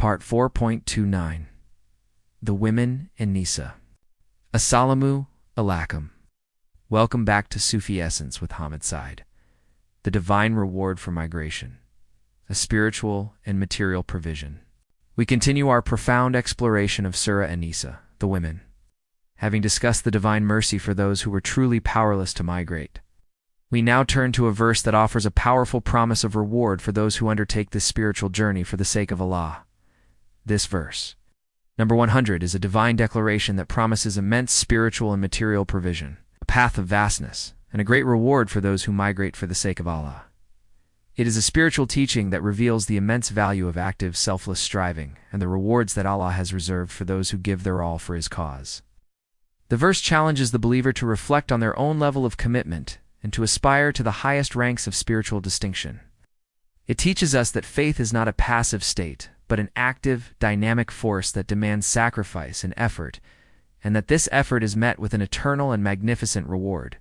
Part 4.29 The Women in Nisa. Assalamu alaikum. Welcome back to Sufi Essence with Hammad Syed. The divine reward for migration, a spiritual and material provision. We continue our profound exploration of Surah An-Nisa, the women, having discussed the divine mercy for those who were truly powerless to migrate. We now turn to a verse that offers a powerful promise of reward for those who undertake this spiritual journey for the sake of Allah. This verse, number 100, is a divine declaration that promises immense spiritual and material provision, a path of vastness, and a great reward for those who migrate for the sake of Allah. It is a spiritual teaching that reveals the immense value of active, selfless striving and the rewards that Allah has reserved for those who give their all for His cause. The verse challenges the believer to reflect on their own level of commitment and to aspire to the highest ranks of spiritual distinction. It teaches us that faith is not a passive state, but an active, dynamic force that demands sacrifice and effort, and that this effort is met with an eternal and magnificent reward.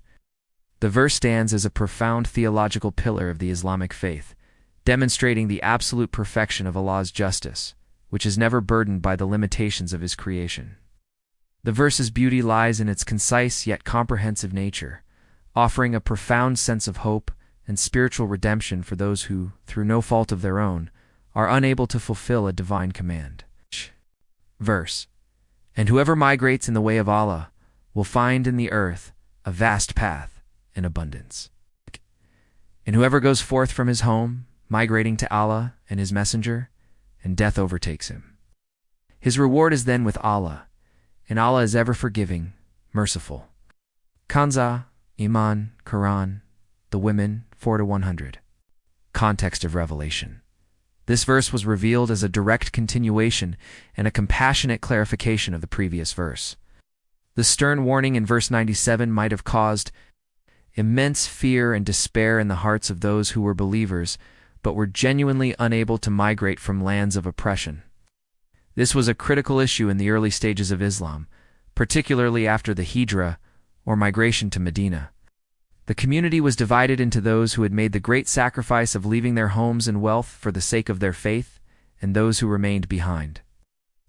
The verse stands as a profound theological pillar of the Islamic faith, demonstrating the absolute perfection of Allah's justice, which is never burdened by the limitations of His creation. The verse's beauty lies in its concise yet comprehensive nature, offering a profound sense of hope and spiritual redemption for those who, through no fault of their own, are unable to fulfill a divine command. Verse: And whoever migrates in the way of Allah will find in the earth a vast path in abundance. And whoever goes forth from his home, migrating to Allah and His Messenger, and death overtakes him, his reward is then with Allah, and Allah is ever forgiving, merciful. Kanzul Iman, Quran, the women, 4-100. Context of revelation. This verse was revealed as a direct continuation and a compassionate clarification of the previous verse. The stern warning in verse 97 might have caused immense fear and despair in the hearts of those who were believers, but were genuinely unable to migrate from lands of oppression. This was a critical issue in the early stages of Islam, particularly after the Hijrah, or migration to Medina. The community was divided into those who had made the great sacrifice of leaving their homes and wealth for the sake of their faith, and those who remained behind.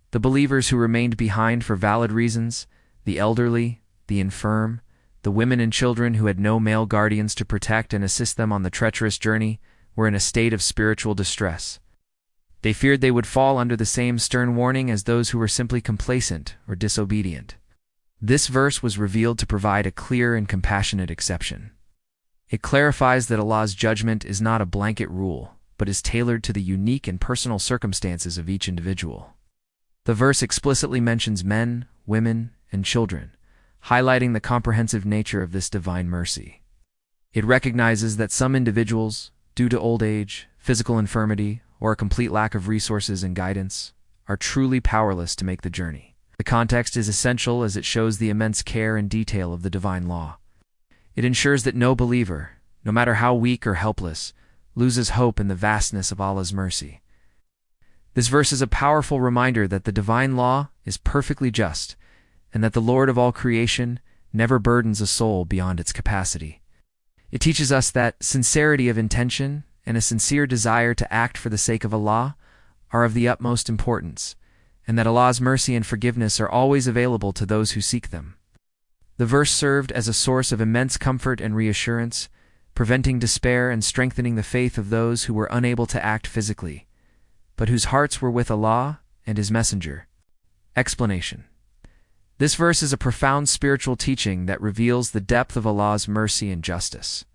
The believers who remained behind for valid reasons, the elderly, the infirm, the women and children who had no male guardians to protect and assist them on the treacherous journey, were in a state of spiritual distress. They feared they would fall under the same stern warning as those who were simply complacent or disobedient. This verse was revealed to provide a clear and compassionate exception. It clarifies that Allah's judgment is not a blanket rule, but is tailored to the unique and personal circumstances of each individual. The verse explicitly mentions men, women, and children, highlighting the comprehensive nature of this divine mercy. It recognizes that some individuals, due to old age, physical infirmity, or a complete lack of resources and guidance, are truly powerless to make the journey. The context is essential as it shows the immense care and detail of the divine law. It ensures that no believer, no matter how weak or helpless, loses hope in the vastness of Allah's mercy. This verse is a powerful reminder that the divine law is perfectly just, and that the Lord of all creation never burdens a soul beyond its capacity. It teaches us that sincerity of intention and a sincere desire to act for the sake of Allah are of the utmost importance, and that Allah's mercy and forgiveness are always available to those who seek them. The verse served as a source of immense comfort and reassurance, preventing despair and strengthening the faith of those who were unable to act physically, but whose hearts were with Allah and His Messenger. Explanation. This verse is a profound spiritual teaching that reveals the depth of Allah's mercy and justice.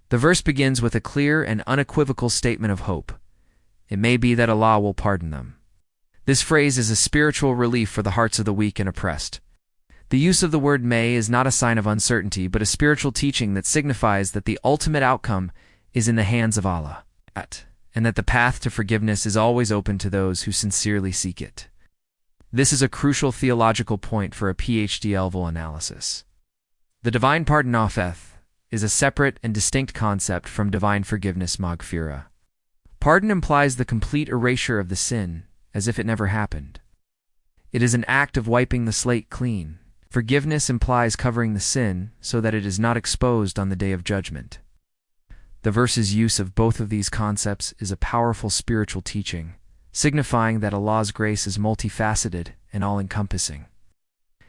The verse begins with a clear and unequivocal statement of hope. It may be that Allah will pardon them. This phrase is a spiritual relief for the hearts of the weak and oppressed. The use of the word may is not a sign of uncertainty, but a spiritual teaching that signifies that the ultimate outcome is in the hands of Allah, and that the path to forgiveness is always open to those who sincerely seek it. This is a crucial theological point for a PhD-level analysis. The divine pardon afeth is a separate and distinct concept from divine forgiveness maghfirah. Pardon implies the complete erasure of the sin, as if it never happened. It is an act of wiping the slate clean. Forgiveness implies covering the sin so that it is not exposed on the day of judgment. The verse's use of both of these concepts is a powerful spiritual teaching, signifying that Allah's grace is multifaceted and all-encompassing.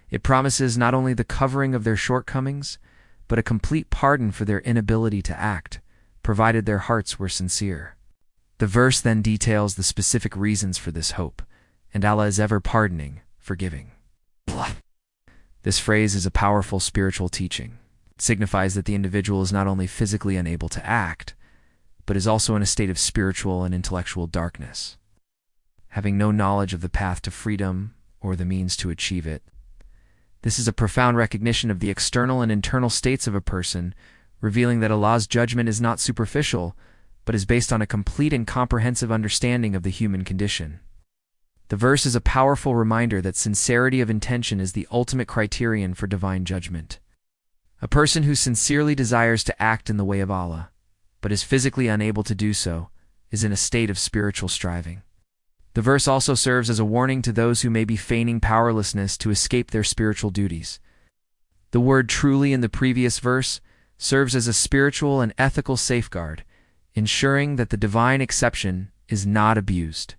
It promises not only the covering of their shortcomings, but a complete pardon for their inability to act, provided their hearts were sincere. The verse then details the specific reasons for this hope, and Allah is ever pardoning, forgiving. This phrase is a powerful spiritual teaching. It signifies that the individual is not only physically unable to act, but is also in a state of spiritual and intellectual darkness, having no knowledge of the path to freedom or the means to achieve it. This is a profound recognition of the external and internal states of a person, revealing that Allah's judgment is not superficial, but is based on a complete and comprehensive understanding of the human condition. The verse is a powerful reminder that sincerity of intention is the ultimate criterion for divine judgment. A person who sincerely desires to act in the way of Allah, but is physically unable to do so, is in a state of spiritual striving. The verse also serves as a warning to those who may be feigning powerlessness to escape their spiritual duties. The word truly in the previous verse serves as a spiritual and ethical safeguard, ensuring that the divine exception is not abused.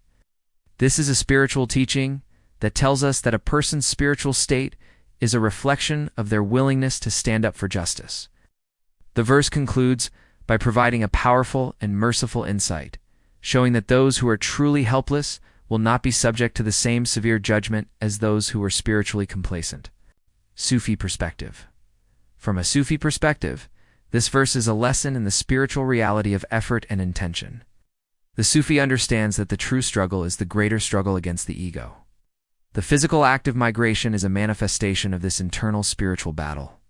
This is a spiritual teaching that tells us that a person's spiritual state is a reflection of their willingness to stand up for justice. The verse concludes by providing a powerful and merciful insight, showing that those who are truly helpless will not be subject to the same severe judgment as those who are spiritually complacent. Sufi perspective. From a Sufi perspective, this verse is a lesson in the spiritual reality of effort and intention. The Sufi understands that the true struggle is the greater struggle against the ego. The physical act of migration is a manifestation of this internal spiritual battle.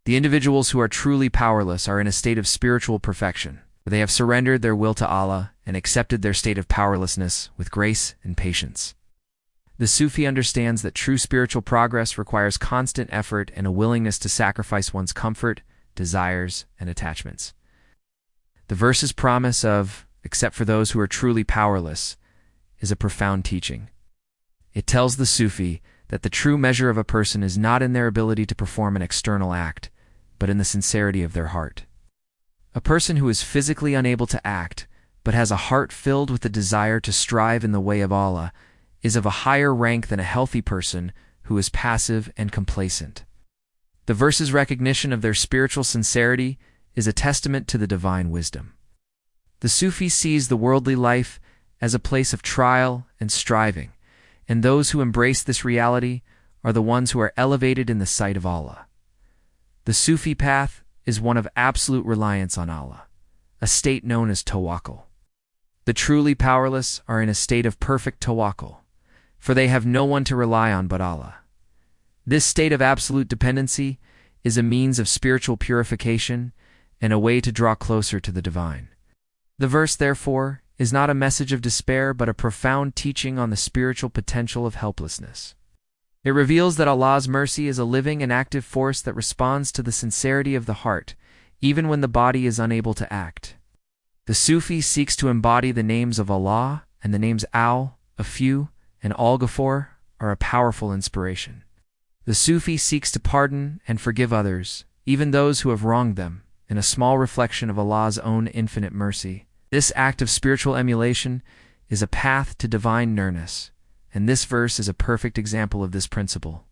The individuals who are truly powerless are in a state of spiritual perfection. They have surrendered their will to Allah and accepted their state of powerlessness with grace and patience. The Sufi understands that true spiritual progress requires constant effort and a willingness to sacrifice one's comfort, desires, and attachments. The verse's promise of, except for those who are truly powerless, is a profound teaching. It tells the Sufi that the true measure of a person is not in their ability to perform an external act, but in the sincerity of their heart. A person who is physically unable to act, but has a heart filled with the desire to strive in the way of Allah, is of a higher rank than a healthy person who is passive and complacent. The verse's recognition of their spiritual sincerity is a testament to the divine wisdom. The Sufi sees the worldly life as a place of trial and striving, and those who embrace this reality are the ones who are elevated in the sight of Allah. The Sufi path is one of absolute reliance on Allah, a state known as tawakkul. The truly powerless are in a state of perfect tawakkul, for they have no one to rely on but Allah. This state of absolute dependency is a means of spiritual purification and a way to draw closer to the divine. The verse, therefore, is not a message of despair but a profound teaching on the spiritual potential of helplessness. It reveals that Allah's mercy is a living and active force that responds to the sincerity of the heart, even when the body is unable to act. The Sufi seeks to embody the names of Allah, and the names Al, a few, and Al-Ghafur are a powerful inspiration. The Sufi seeks to pardon and forgive others, even those who have wronged them, in a small reflection of Allah's own infinite mercy. This act of spiritual emulation is a path to divine nearness, and this verse is a perfect example of this principle.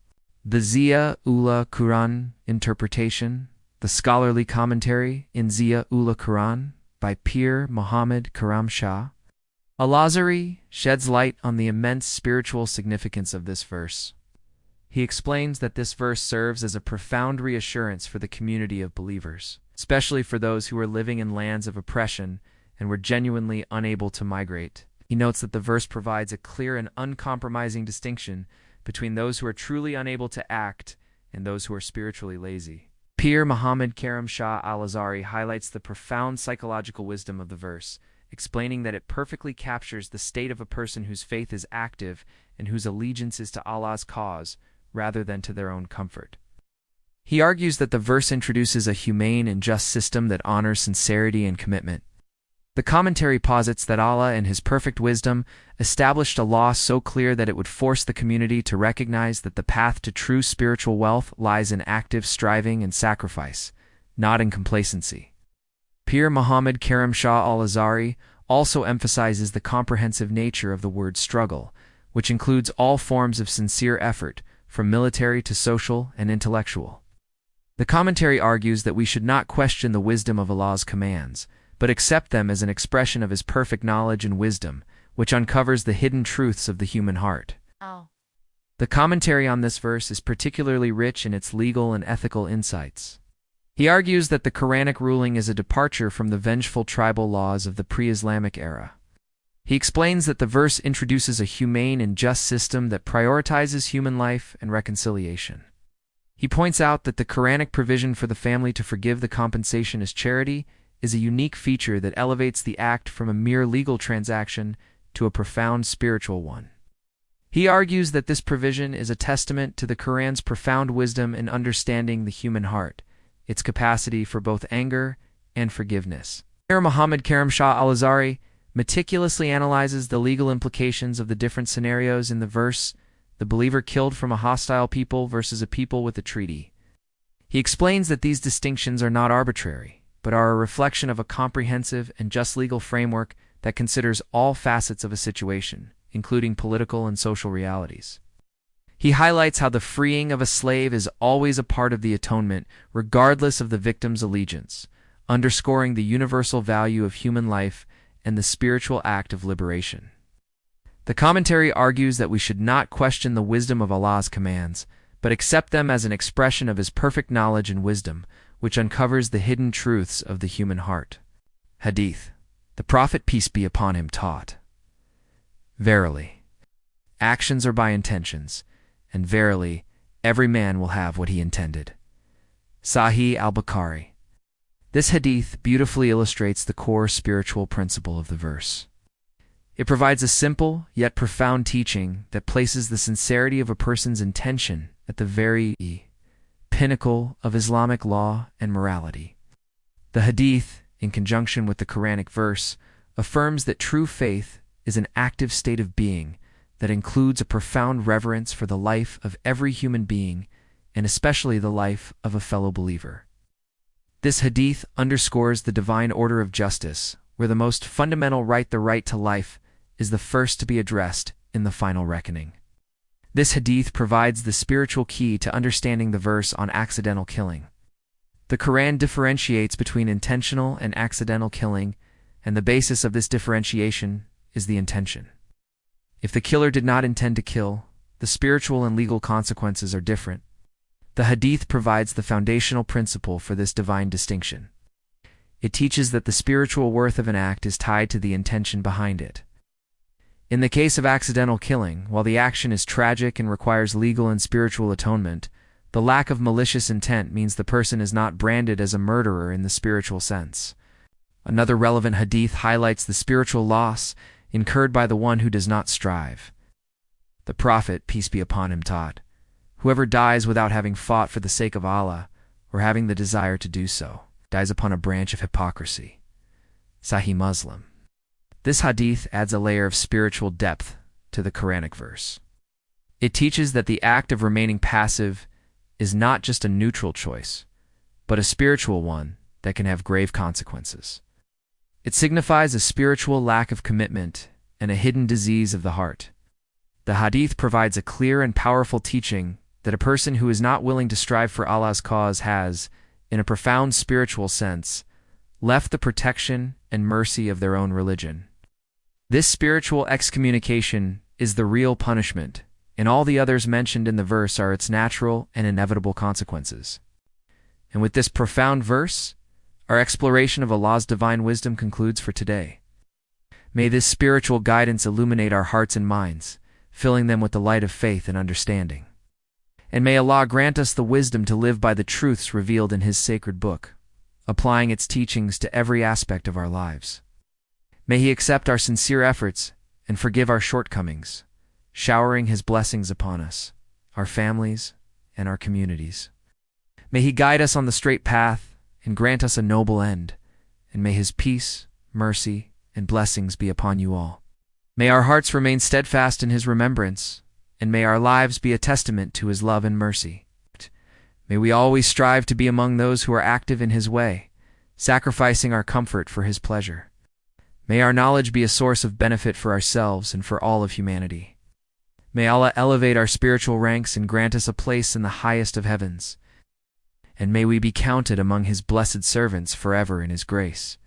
The Zia-ul Quran interpretation, the scholarly commentary in Zia-ul Quran by Pir Muhammad Karam Shah Al-Azhari sheds light on the immense spiritual significance of this verse. He explains that this verse serves as a profound reassurance for the community of believers, especially for those who are living in lands of oppression and were genuinely unable to migrate. He notes that the verse provides a clear and uncompromising distinction between those who are truly unable to act and those who are spiritually lazy. Pir Muhammad Karam Shah Al-Azhari highlights the profound psychological wisdom of the verse, explaining that it perfectly captures the state of a person whose faith is active and whose allegiance is to Allah's cause rather than to their own comfort. He argues that the verse introduces a humane and just system that honors sincerity and commitment. The commentary posits that Allah, in His perfect wisdom, established a law so clear that it would force the community to recognize that the path to true spiritual wealth lies in active striving and sacrifice, not in complacency. Pir Muhammad Karam Shah Al-Azhari also emphasizes the comprehensive nature of the word struggle, which includes all forms of sincere effort, from military to social and intellectual. The commentary argues that we should not question the wisdom of Allah's commands, but accept them as an expression of His perfect knowledge and wisdom, which uncovers the hidden truths of the human heart. The commentary on this verse is particularly rich in its legal and ethical insights. He argues that the Quranic ruling is a departure from the vengeful tribal laws of the pre-Islamic era. He explains that the verse introduces a humane and just system that prioritizes human life and reconciliation. He points out that the Quranic provision for the family to forgive the compensation as charity is a unique feature that elevates the act from a mere legal transaction to a profound spiritual one. He argues that this provision is a testament to the Quran's profound wisdom in understanding the human heart, its capacity for both anger and forgiveness. Muhammad Karim Shah al-Azhari meticulously analyzes the legal implications of the different scenarios in the verse, the believer killed from a hostile people versus a people with a treaty. He explains that these distinctions are not arbitrary, but are a reflection of a comprehensive and just legal framework that considers all facets of a situation, including political and social realities. He highlights how the freeing of a slave is always a part of the atonement, regardless of the victim's allegiance, underscoring the universal value of human life and the spiritual act of liberation. The commentary argues that we should not question the wisdom of Allah's commands, but accept them as an expression of His perfect knowledge and wisdom, which uncovers the hidden truths of the human heart. Hadith. The Prophet, peace be upon him, taught, "Verily, actions are by intentions, and verily, every man will have what he intended." Sahih al-Bukhari. This hadith beautifully illustrates the core spiritual principle of the verse. It provides a simple yet profound teaching that places the sincerity of a person's intention at the very pinnacle of Islamic law and morality. The hadith, in conjunction with the Quranic verse, affirms that true faith is an active state of being that includes a profound reverence for the life of every human being, and especially the life of a fellow believer. This hadith underscores the divine order of justice, where the most fundamental right, the right to life, is the first to be addressed in the final reckoning. This hadith provides the spiritual key to understanding the verse on accidental killing. The Quran differentiates between intentional and accidental killing, and the basis of this differentiation is the intention. If the killer did not intend to kill, the spiritual and legal consequences are different. The hadith provides the foundational principle for this divine distinction. It teaches that the spiritual worth of an act is tied to the intention behind it. In the case of accidental killing, while the action is tragic and requires legal and spiritual atonement, the lack of malicious intent means the person is not branded as a murderer in the spiritual sense. Another relevant hadith highlights the spiritual loss incurred by the one who does not strive. The Prophet, peace be upon him, taught, "Whoever dies without having fought for the sake of Allah, or having the desire to do so, dies upon a branch of hypocrisy." Sahih Muslim. This hadith adds a layer of spiritual depth to the Quranic verse. It teaches that the act of remaining passive is not just a neutral choice, but a spiritual one that can have grave consequences. It signifies a spiritual lack of commitment and a hidden disease of the heart. The hadith provides a clear and powerful teaching that a person who is not willing to strive for Allah's cause has, in a profound spiritual sense, left the protection and mercy of their own religion. This spiritual excommunication is the real punishment, and all the others mentioned in the verse are its natural and inevitable consequences. And with this profound verse, our exploration of Allah's divine wisdom concludes for today. May this spiritual guidance illuminate our hearts and minds, filling them with the light of faith and understanding. And may Allah grant us the wisdom to live by the truths revealed in His sacred book, applying its teachings to every aspect of our lives. May He accept our sincere efforts and forgive our shortcomings, showering His blessings upon us, our families, and our communities. May He guide us on the straight path and grant us a noble end, and may His peace, mercy, and blessings be upon you all. May our hearts remain steadfast in His remembrance, and may our lives be a testament to His love and mercy. May we always strive to be among those who are active in His way, sacrificing our comfort for His pleasure. May our knowledge be a source of benefit for ourselves and for all of humanity. May Allah elevate our spiritual ranks and grant us a place in the highest of heavens. And may we be counted among His blessed servants forever in His grace.